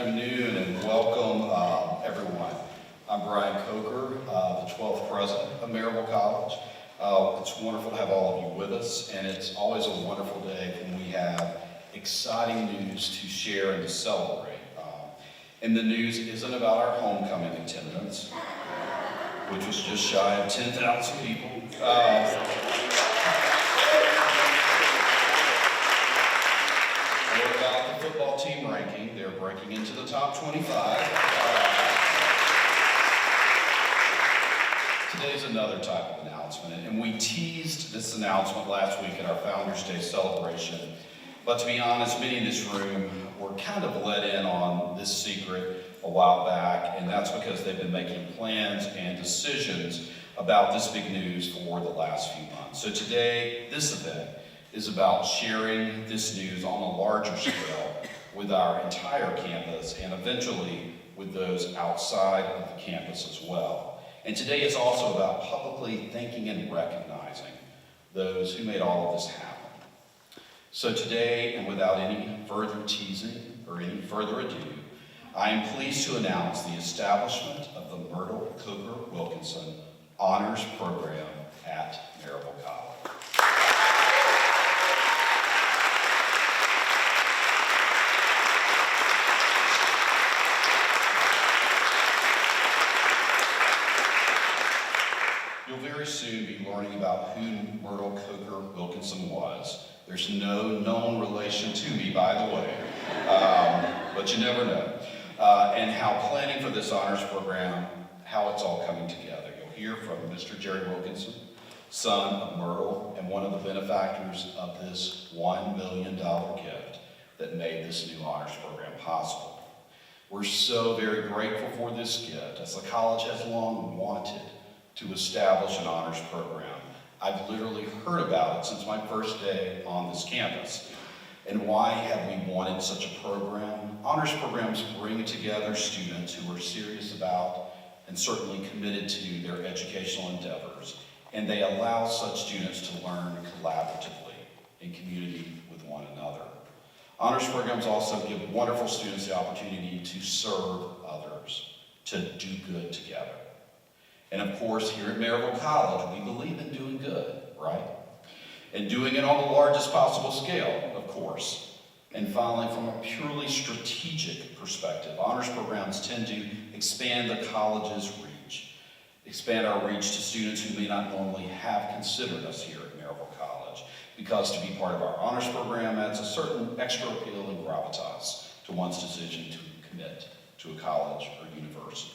afternoon and welcome everyone. I'm Myrtle Coker, the 12th president of Maryville College. It's wonderful to have all of you with us, and it's always a wonderful day when we have exciting news to share and to celebrate. And the news isn't about our homecoming attendance, which was just shy of 10,000 people. Or about the football team ranking. They're breaking into the top 25. Today's another type of announcement, and we teased this announcement last week at our Founders Day celebration. But to be honest, many in this room were kind of let in on this secret a while back, and that's because they've been making plans and decisions about this big news for the last few months. So today, this event is about sharing this news on a larger scale with our entire campus and eventually with those outside of the campus as well. And today is also about publicly thanking and recognizing those who made all of this happen. So today, and without any further teasing or any further ado, I am pleased to announce the establishment of the Myrtle Coker Wilkinson Honors Program at Maryville College. You'll very soon be learning about who Myrtle Coker Wilkinson was. There's no known relation to me, by the way, but you never know. And how planning for this honors program, how it's all coming together. You'll hear from Mr. Jerry Wilkinson, son of Myrtle, and one of the benefactors of this $1 million gift that made this new honors program possible. We're so very grateful for this gift, as the college has long wanted to establish an honors program. I've literally heard about it since my first day on this campus. And why have we wanted such a program? Honors programs bring together students who are serious about and certainly committed to their educational endeavors, and they allow such students to learn collaboratively in community with one another. Honors programs also give wonderful students the opportunity to serve others, to do good together. And of course, here at Maryville College, we believe in doing good, right? And doing it on the largest possible scale, of course. And finally, from a purely strategic perspective, honors programs tend to expand the college's reach, expand our reach to students who may not normally have considered us here at Maryville College, because to be part of our honors program adds a certain extra appeal and gravitas to one's decision to commit to a college or university.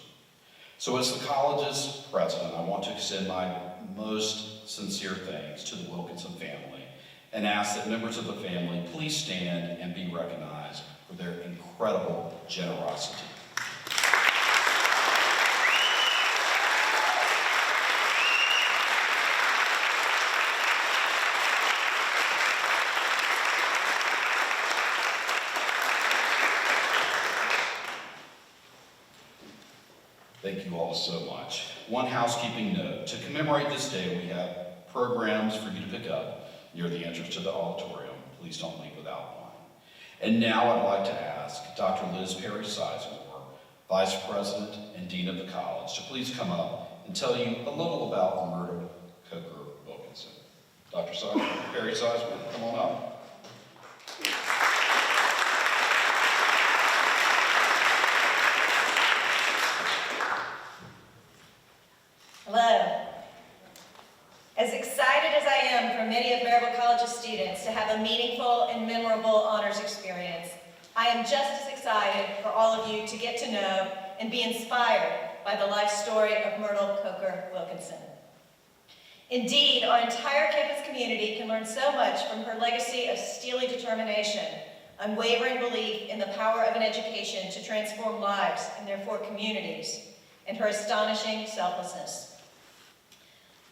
So as the college's president, I want to extend my most sincere thanks to the Wilkinson family and ask that members of the family please stand and be recognized for their incredible generosity. Thank you all so much. One housekeeping note. To commemorate this day, we have programs for you to pick up near the entrance to the auditorium. Please don't leave without one. And now I'd like to ask Dr. Liz Perry Sizemore, Vice President and Dean of the College, to please come up and tell you a little about Myrtle Coker Wilkinson. Dr. Perry Sizemore, come on up. Hello. As excited as I am for many of Maryville College's students to have a meaningful and memorable honors experience, I am just as excited for all of you to get to know and be inspired by the life story of Myrtle Coker Wilkinson. Indeed, our entire campus community can learn so much from her legacy of steely determination, unwavering belief in the power of an education to transform lives and therefore communities, and her astonishing selflessness.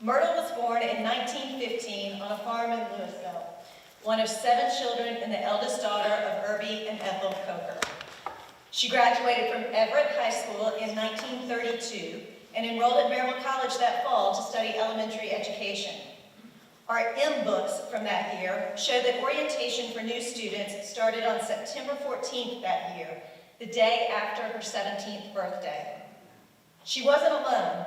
Myrtle was born in 1915 on a farm in Louisville, one of 7 children and the eldest daughter of Irby and Ethel Coker. She graduated from Everett High School in 1932 and enrolled at Maryville College that fall to study elementary education. Our M books from that year show that orientation for new students started on September 14th that year, the day after her 17th birthday. She wasn't alone.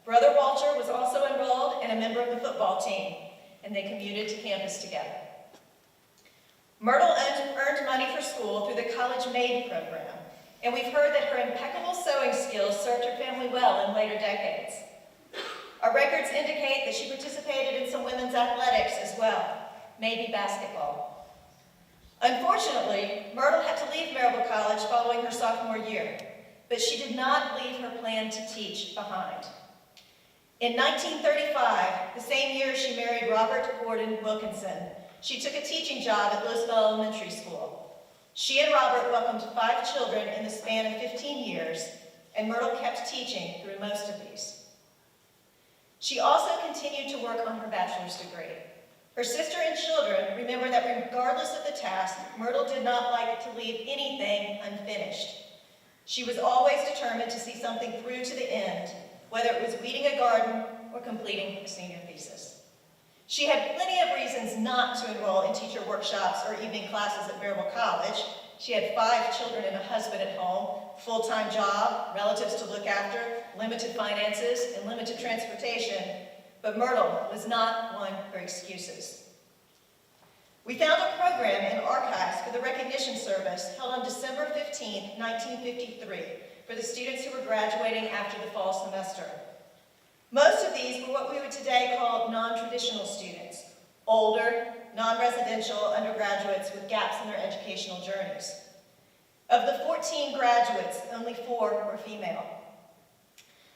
Brother Walter was also enrolled and a member of the football team, and they commuted to campus together. Myrtle earned money for school through the College Maid program, and we've heard that her impeccable sewing skills served her family well in later decades. Our records indicate that she participated in some women's athletics as well, maybe basketball. Unfortunately, Myrtle had to leave Maryville College following her sophomore year, but she did not leave her plan to teach behind. In 1935, the same year she married Robert Gordon Wilkinson, she took a teaching job at Louisville Elementary School. She and Robert welcomed 5 children in the span of 15 years, and Myrtle kept teaching through most of these. She also continued to work on her bachelor's degree. Her sister and children remember that regardless of the task, Myrtle did not like to leave anything unfinished. She was always determined to see something through to the end, whether it was weeding a garden or completing a senior thesis. She had plenty of reasons not to enroll in teacher workshops or evening classes at Maryville College. She had 5 children and a husband at home, full-time job, relatives to look after, limited finances, and limited transportation, but Myrtle was not one for excuses. We found a program in archives for the recognition service held on December 15, 1953, for the students who were graduating after the fall semester. Most of these were what we would today call non-traditional students, older, non-residential undergraduates with gaps in their educational journeys. Of the 14 graduates, only 4 were female.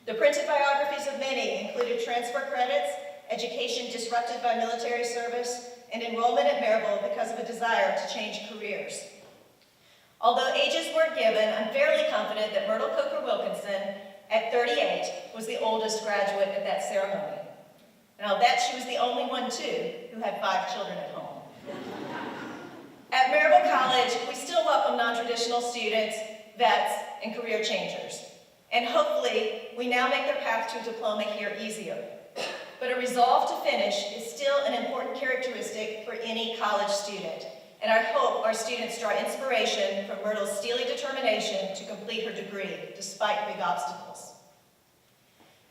The printed biographies of many included transfer credits, education disrupted by military service, and enrollment at Maryville because of a desire to change careers. Although ages weren't given, I'm fairly confident that Myrtle Coker Wilkinson, at 38, was the oldest graduate at that ceremony. And I'll bet she was the only one, too, who had 5 children at home. At Maryville College, we still welcome non-traditional students, vets, and career changers. And hopefully, we now make their path to a diploma here easier. But a resolve to finish is still an important characteristic for any college student. And I hope our students draw inspiration from Myrtle's steely determination to complete her degree, despite big obstacles.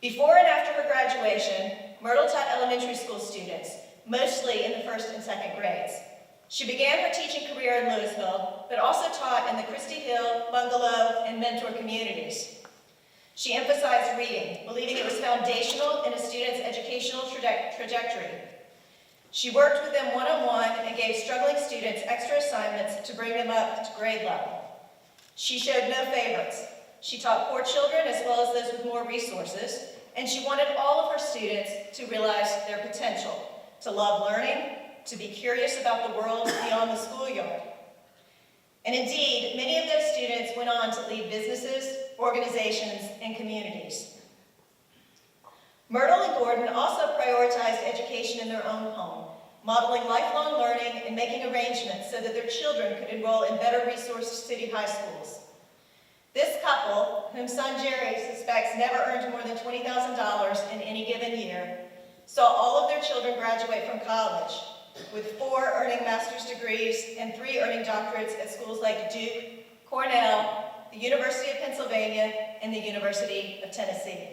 Before and after her graduation, Myrtle taught elementary school students, mostly in the 1st and 2nd grades. She began her teaching career in Louisville, but also taught in the Christie Hill, Bungalow, and Mentor communities. She emphasized reading, believing it was foundational in a student's educational trajectory. She worked with them one-on-one and gave struggling students extra assignments to bring them up to grade level. She showed no favorites. She taught poor children as well as those with more resources, and she wanted all of her students to realize their potential, to love learning, to be curious about the world beyond the schoolyard. And indeed, many of those students went on to lead businesses, organizations, and communities. Myrtle and Gordon also prioritized education in their own home, modeling lifelong learning and making arrangements so that their children could enroll in better-resourced city high schools. This couple, whom son Jerry suspects never earned more than $20,000 in any given year, saw all of their children graduate from college, with 4 earning master's degrees and 3 earning doctorates at schools like Duke, Cornell, the University of Pennsylvania, and the University of Tennessee.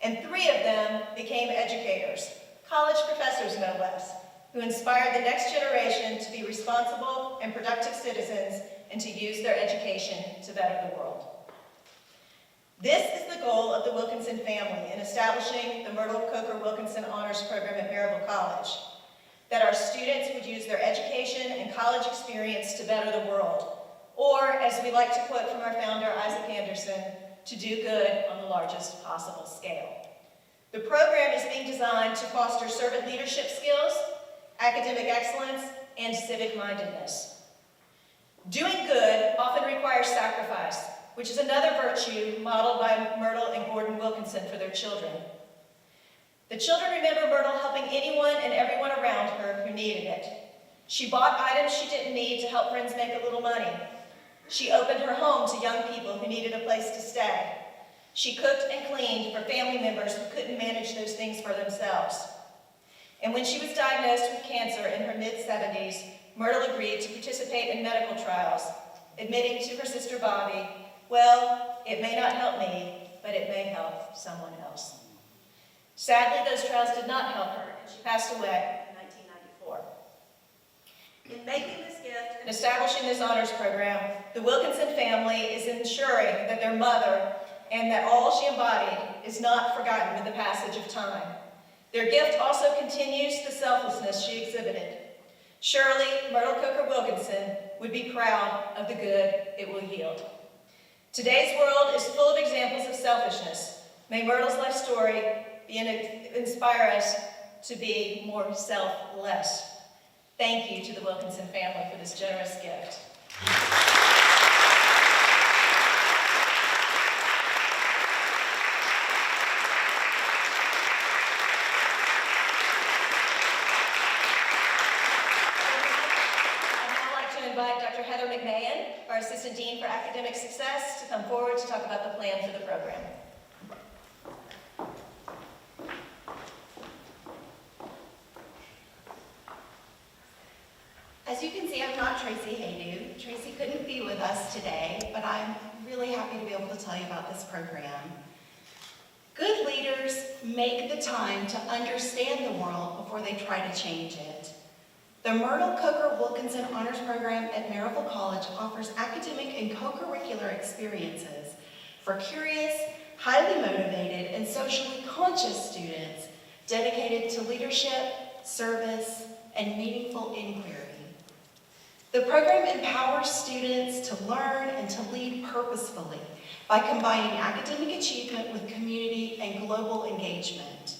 And 3 of them became educators, college professors no less, who inspired the next generation to be responsible and productive citizens and to use their education to better the world. This is the goal of the Wilkinson family in establishing the Myrtle Coker Wilkinson Honors Program at Maryville College, that our students would use their education and college experience to better the world, or, as we like to quote from our founder, Isaac Anderson, to do good on the largest possible scale. The program is being designed to foster servant leadership skills, academic excellence, and civic-mindedness. Doing good often requires sacrifice, which is another virtue modeled by Myrtle and Gordon Wilkinson for their children. The children remember Myrtle helping anyone and everyone around her who needed it. She bought items she didn't need to help friends make a little money. She opened her home to young people who needed a place to stay. She cooked and cleaned for family members who couldn't manage those things for themselves. And when she was diagnosed with cancer in her mid-70s, Myrtle agreed to participate in medical trials, admitting to her sister Bobby, well, it may not help me, but it may help someone else. Sadly, those trials did not help her, and she passed away in 1994. In making this gift and establishing this honors program, the Wilkinson family is ensuring that their mother and that all she embodied is not forgotten with the passage of time. Their gift also continues the selflessness she exhibited. Surely, Myrtle Coker Wilkinson would be proud of the good it will yield. Today's world is full of examples of selfishness. May Myrtle's life story inspire us to be more selfless. Thank you to the Wilkinson family for this generous gift. Our Assistant Dean for Academic Success, to come forward to talk about the plan for the program. As you can see, I'm not Tracy Haydu. Tracy couldn't be with us today, but I'm really happy to be able to tell you about this program. Good leaders make the time to understand the world before they try to change it. The Myrtle Coker Wilkinson Honors Program at Maryville College offers academic and co-curricular experiences for curious, highly motivated, and socially conscious students dedicated to leadership, service, and meaningful inquiry. The program empowers students to learn and to lead purposefully by combining academic achievement with community and global engagement.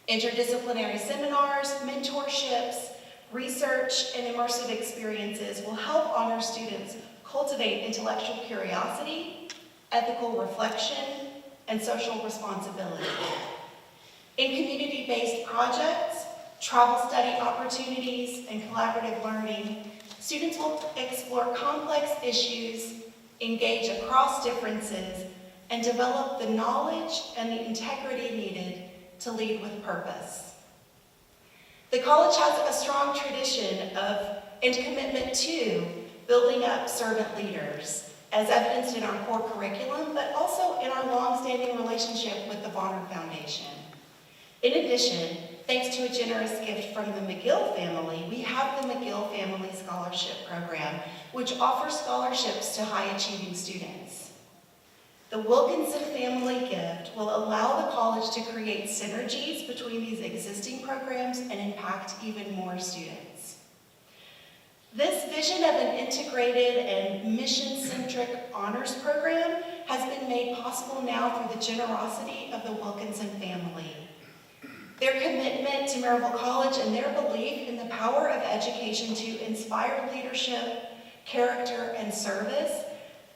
Interdisciplinary seminars, mentorships, research, and immersive experiences will help honor students cultivate intellectual curiosity, ethical reflection, and social responsibility. In community-based projects, travel study opportunities, and collaborative learning, students will explore complex issues, engage across differences, and develop the knowledge and the integrity needed to lead with purpose. The college has a strong tradition of and commitment to building up servant leaders, as evidenced in our core curriculum, but also in our long-standing relationship with the Bonner Foundation. In addition, thanks to a generous gift from the McGill family, we have the McGill Family Scholarship Program, which offers scholarships to high-achieving students. The Wilkinson family gift will allow the college to create synergies between these existing programs and impact even more students. This vision of an integrated and mission-centric honors program has been made possible now through the generosity of the Wilkinson family. Their commitment to Maryville College and their belief in the power of education to inspire leadership, character, and service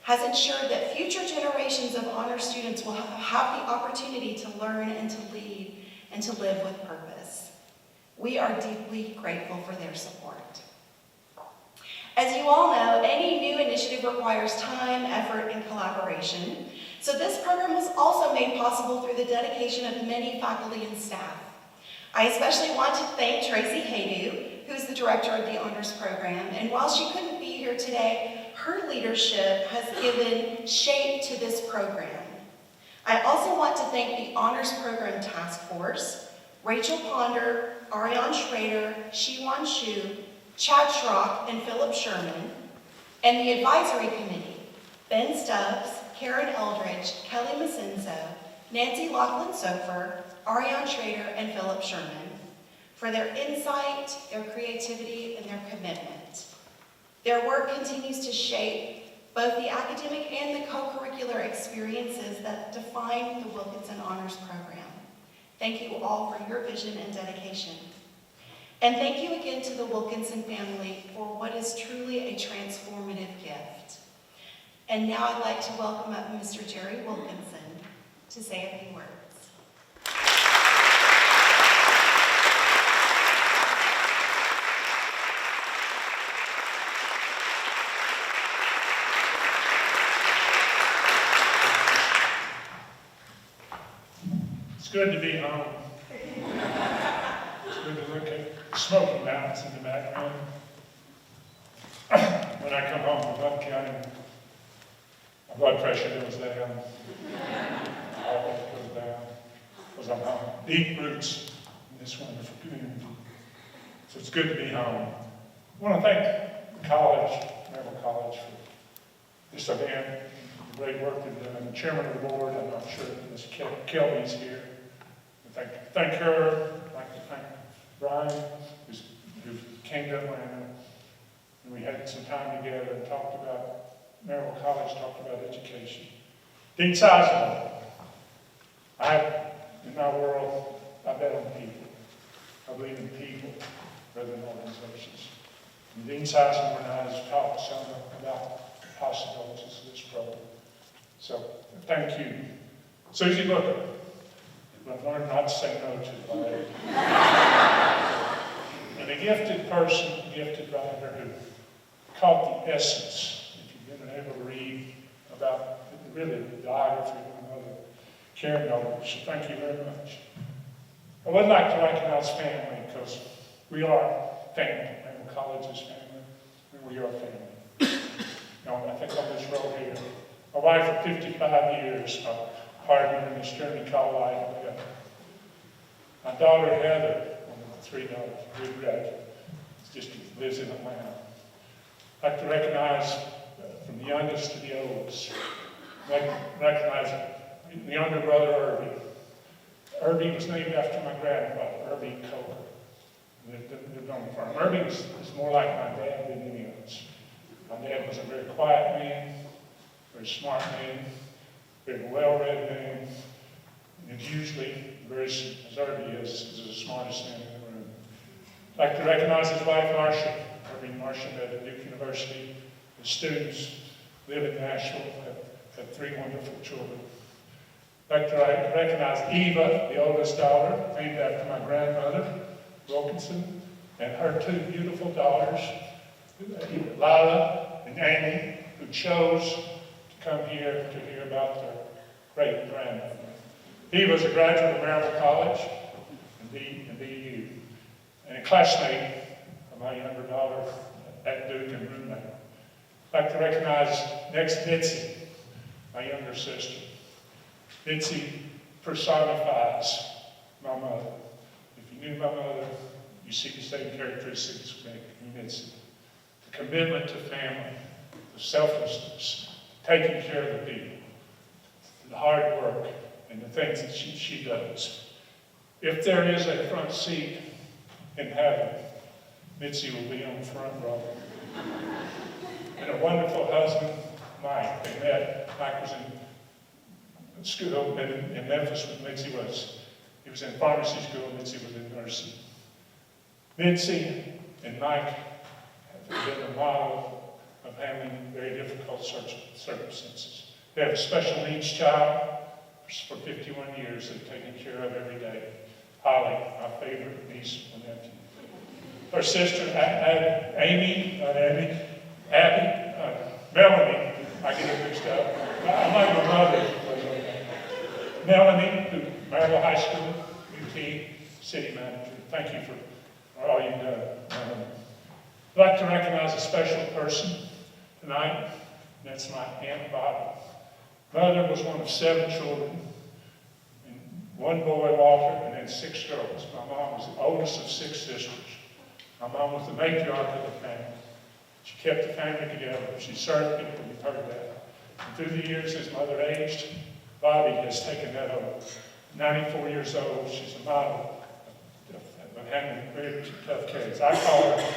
has ensured that future generations of honor students will have the opportunity to learn and to lead and to live with purpose. We are deeply grateful for their support. As you all know, any new initiative requires time, effort, and collaboration. So this program was also made possible through the dedication of many faculty and staff. I especially want to thank Tracy Haydu, who's the director of the honors program, and while she couldn't be here today, her leadership has given shape to this program. I also want to thank the Honors Program Task Force, Rachel Ponder, Ariane Schrader, Shiwan Shu, Chad Schrock, and Philip Sherman, and the Advisory Committee, Ben Stubbs, Karen Eldridge, Kelly Masenzo, Nancy Laughlin-Sofer, Ariane Schrader, and Philip Sherman, for their insight, their creativity, and their commitment. Their work continues to shape both the academic and the co-curricular experiences that define the Wilkinson Honors Program. Thank you all for your vision and dedication. And thank you again to the Wilkinson family for what is truly a transformative gift. And now I'd like to welcome up Mr. Jerry Wilkinson to say a few words. It's good to be home. It's good to look at Smoky Mountains in the background. when I come home from Blunt County, my blood pressure goes down. My heart rate goes down. Because I'm home. Deep roots in this wonderful community. So it's good to be home. I want to thank the college, Maryville College, for this event, the great work they've done. The chairman of the board, I'm not sure if Ms. Kelby's here. Thank her. I'd like to thank Brian, who came to Atlanta. And we had some time together and talked about, Maryville College talked about education. Dean Sizemore. In my world, I bet on people. I believe in people rather than organizations. And Dean Sizemore and I have talked some about the possibilities of this program. So, thank you. Susie Booker, who I've learned not to say no to by and a gifted person, a gifted writer who caught the essence, if you've been able to read about really the biography of my mother, Karen Noble. So thank you very much. I would like to recognize family because we are family. Maryville College is family, and we are family. Now, I think on this road here, my wife for 55 years, partner in this journey called life. My daughter Heather, one of the 3 daughters, good graduate, just lives in Atlanta. I'd like to recognize from the youngest to the oldest, recognize the younger brother Irby. Irby was named after my grandfather, Irby Coker. Lived on the farm. Irby was more like my dad than any of us. My dad was a very quiet man, very smart man, very well-read man, and usually, as Irby is the smartest man in the room. I'd like to recognize his wife, Marcia. Irby and Marcia met at Duke University. The students live in Nashville, have 3 wonderful children. I'd like to recognize Eva, the oldest daughter, named after my grandmother, Wilkinson, and her 2 beautiful daughters, Lila and Amy, who chose to come here to hear about their great grandmother. Eva's a graduate of Maryville College and BU, and a classmate of my younger daughter at Duke and roommate. I'd like to recognize next Mitzi, my younger sister. Mitzi personifies my mother. If you knew my mother, you see the same characteristics in Mitzi. The commitment to family, the selflessness, taking care of the people, the hard work, and the things that she does. If there is a front seat in heaven, Mitzi will be on the front row. And a wonderful husband, Mike. They met. Mike was in school in Memphis when Mitzi was. He was in pharmacy school, Mitzi was in nursing. Mitzi and Mike have been a model of handling very difficult circumstances. They have a special needs child for 51 years they've taken care of every day. Holly, my favorite niece and nephew. Her sister, Melanie, I get it mixed up. I'm like my mother. Melanie, who Maryville High School, UT, city manager. Thank you for all you've done, Melanie. I'd like to recognize a special person tonight, and that's my Aunt Bobby. Mother was one of 7 children, and 1 boy, Walter, and then 6 girls. My mom was the oldest of 6 sisters. My mom was the matriarch of the family. She kept the family together. She served people, we've heard that. And through the years, as mother aged, Bobby has taken that over. 94 years old, she's a model of handling very tough kids. I call her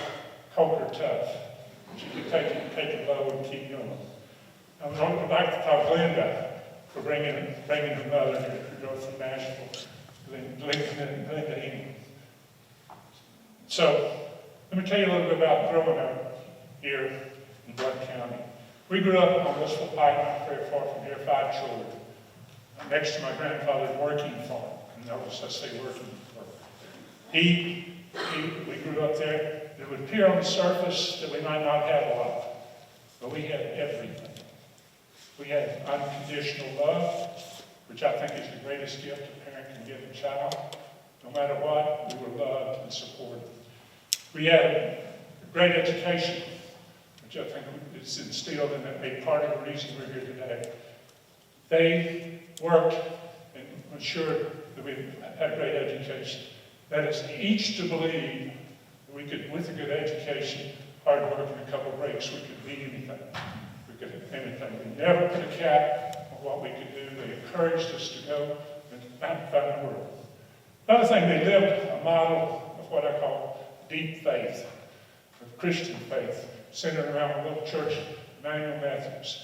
Coker tough. She can take it low and keep going. I'd like to thank Glenda for bringing her mother who drove from Nashville, Glenda Amy. So, let me tell you a little bit about growing up here in Blunt County. We grew up on Wistful Pike, not very far from here, 5 children, next to my grandfather's working farm. And notice I say working farm. We grew up there. It would appear on the surface that we might not have a lot, but we had everything. We had unconditional love, which I think is the greatest gift a parent can give a child. No matter what, we were loved and supported. We had a great education, which I think is instilled in a part of the reason we're here today. They worked and ensured that we had a great education. That is each to believe that we could, with a good education, hard work, and a couple of breaks, we could be anything. We could have anything. We never put a cap on what we could do. They encouraged us to go and find the world. Another thing, they lived a model of what I call deep faith, of Christian faith, centered around a little church, Maryville Methodist.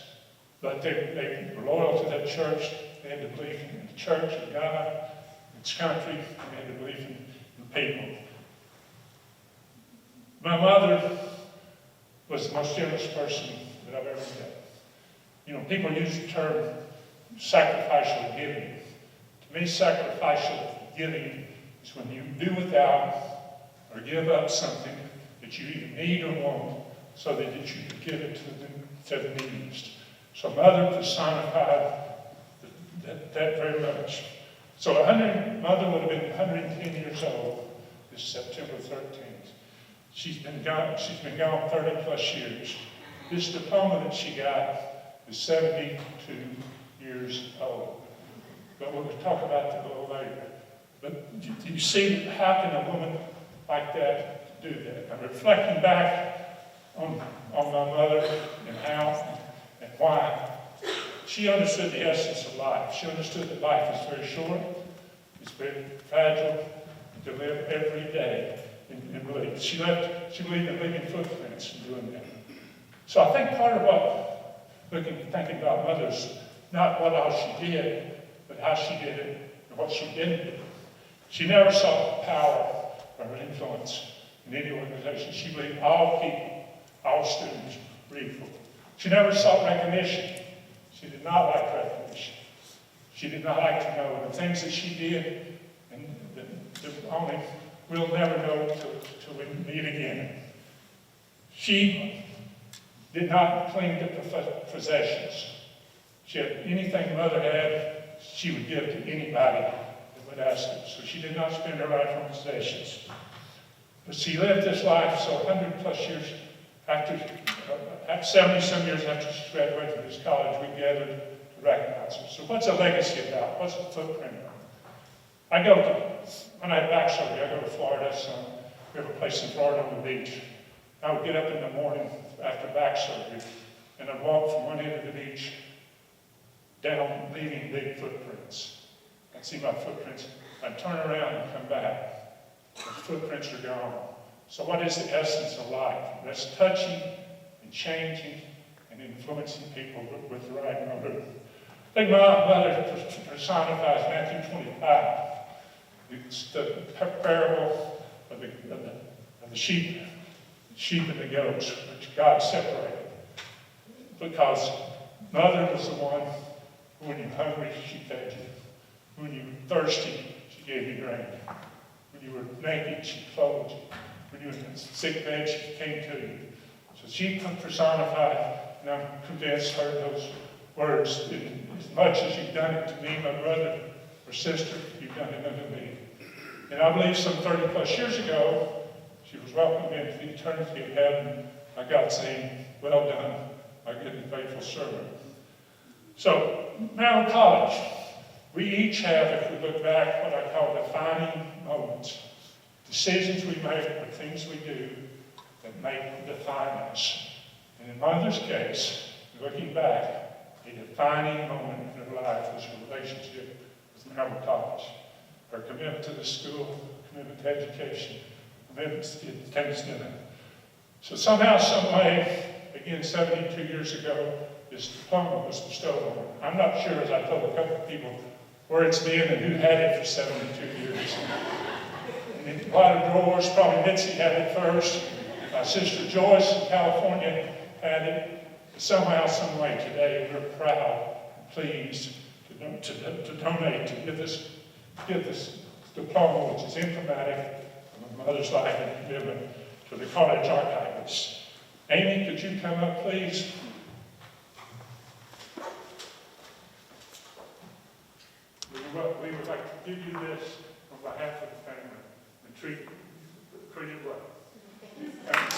But they were loyal to that church. They had to believe in the church, in God, its country, and they had to believe in the people. My mother was the most generous person that I've ever met. You know, people use the term sacrificial giving. To me, sacrificial giving is when you do without or give up something that you either need or want so that you can give it to the neediest. So Mother personified that very much. So Mother would have been 110 years old this September 13th. She's been gone 30 plus years. This diploma that she got is 72 years old. But we'll talk about that a little later. But do you see how can a woman like that do that? I'm reflecting back on my mother and how and why. She understood the essence of life. She understood that life is very short, it's very fragile, to live every day and believe. She believed in leaving footprints and doing that. So I think part of what, thinking about mothers, not what all she did, but how she did it and what she didn't do. She never sought power or influence in any organization. She believed all people, all students were equal. She never sought recognition. She did not like recognition. She did not like to know the things that she did, and we'll never know till we meet again. She did not cling to possessions. She had anything Mother had, she would give to anybody that would ask her. So she did not spend her life on possessions. But she lived this life, so 100 plus years after 70-some years after she graduated from this college, we gathered to recognize her. So what's a legacy about? What's a footprint about? When I had back surgery, I go to Florida, so we have a place in Florida on the beach. I would get up in the morning after back surgery, and I'd walk from one end of the beach down, leaving big footprints. I'd see my footprints. I'd turn around and come back. The footprints are gone. So what is the essence of life? That's touching and changing and influencing people with the right motive. I think my mother personifies Matthew 25. It's the parable of the sheep and the goats, which God separated. Because Mother was the one who, when you're hungry, she fed you. When you were thirsty, she gave you drink. When you were naked, she clothed you. When you were in a sick bed, she came to you. So she personified, and I'm convinced, heard those words. As much as you've done it to me, my brother or sister, you've done it unto me. And I believe some 30 plus years ago, she was welcomed into the eternity of heaven by God saying, "Well done, my good and faithful servant." So, Maryville College, we each have, if we look back, what I call defining moments. Decisions we make or things we do that define us. And in Mother's case, looking back, a defining moment in her life was her relationship with Maryville College. Her commitment to the school, commitment to education, commitment to attendance dinner. So somehow, some way, again, 72 years ago, this diploma was bestowed on her. I'm not sure, as I told a couple of people, where it's been and who had it for 72 years. And in a lot of drawers, probably Mitzi had it first. My sister Joyce in California had it. Somehow, some way today, we're proud and pleased to donate, to give this diploma, which is emblematic of my mother's life and commitment to the college archivists. Amy, could you come up, please? We would like to give you this on behalf of the family and treat it well. Thank you.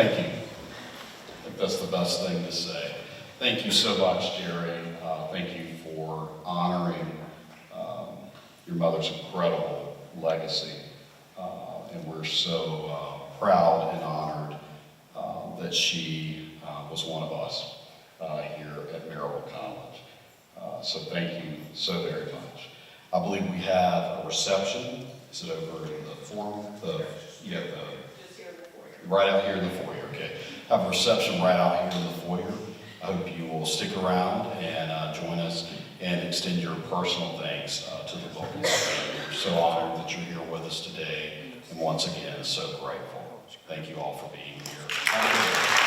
thank you. I think that's the best thing to say. Thank you so much, Jerry. Thank you for honoring your mother's incredible legacy. And we're so proud and honored that she was one of us here at Maryville College. So thank you so very much. I believe we have a reception. Is it over in the forum? Just here in the foyer. Right out here in the foyer, okay. Have a reception right out here in the foyer. I hope you will stick around and join us and extend your personal thanks to the Wilkinson family. We're so honored that you're here with us today, and once again, so grateful. Thank you all for being here.